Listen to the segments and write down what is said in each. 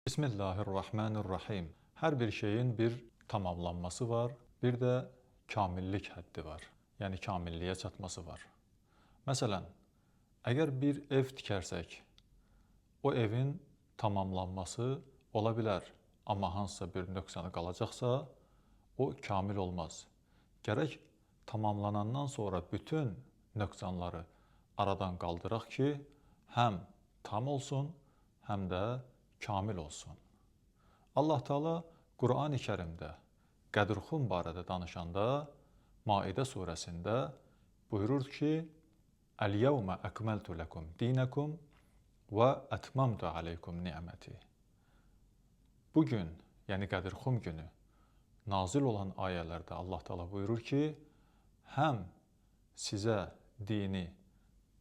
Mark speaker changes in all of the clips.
Speaker 1: Bismillahirrahmanirrahim. Hər bir şeyin bir tamamlanması var, bir də kamillik həddi var. Yəni kamilliyə çatması var. Məsələn, əgər bir ev tikərsək, o evin tamamlanması ola bilər, amma hansısa bir nöqsanı qalacaqsa, o kamil olmaz. Gərək tamamlanandan sonra bütün nöqsanları aradan qaldıraq ki, həm tam olsun, həm də kamil olsun. Allah Teala Qur'an-ı Kərimdə Qədirxum barədə danışanda Maidə surəsində buyurur ki: "Əl-yevmə əkməltu ləkum dinəkum və ətmamtu aleykum ni'məti." Bugün, yəni Qədirxum günü nazil olan ayələrdə Allah Teala buyurur ki, həm sizə dini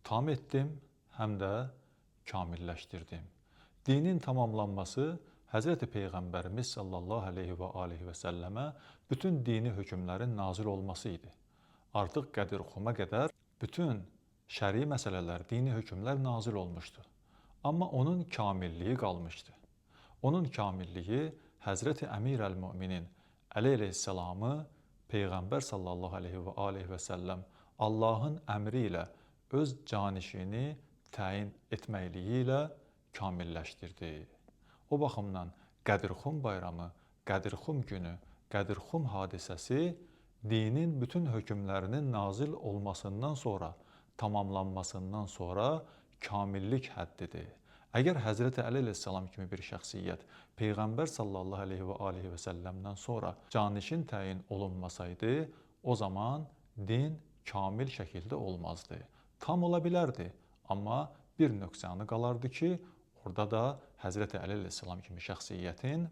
Speaker 1: tam etdim, həm də kamilləşdirdim. Dinin tamamlanması Həzrəti Peyğəmbərimiz sallallahu aleyhi və alihi və səlləmə bütün dini hökmlərin nazil olması idi. Artıq Qədirxuma qədər bütün şəri məsələlər, dini hökmlər nazil olmuşdu. Amma onun kamilliyi qalmışdı. Onun kamilliyi Həzrəti Əmir əl-Müminin Əli əleyhissalamı Peyğəmbər sallallahu aleyhi və alihi və səlləm Allahın əmri ilə öz canişini təyin etməkliyi ilə kamilləşdirdi. O baxımdan Qədirxum bayramı, Qədirxum günü, Qədirxum hadisəsi dinin bütün hökmlərinin nazil olmasından sonra, tamamlanmasından sonra kamillik həddidir. Əgər Həzrəti Əli əleyhissalam kimi bir şəxsiyyət Peyğəmbər sallallahu aleyhi və alihi və səlləmdən sonra canişin təyin olunmasaydı, o zaman din kamil şəkildə olmazdı. Tam ola bilərdi, amma bir nöqsanı qalardı ki, orada da Həzrəti Əli əleyhissalam kimi şəxsiyyətin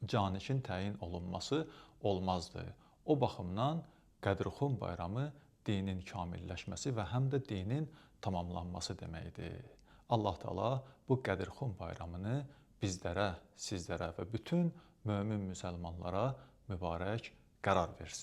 Speaker 1: canişin təyin olunması olmazdı. O baxımdan Qədirxum bayramı dinin kamilləşməsi və həm də dinin tamamlanması deməkdir. Allah Teala bu Qədirxum bayramını bizlərə, sizlərə və bütün mömin müsəlmanlara mübarək qərar versin.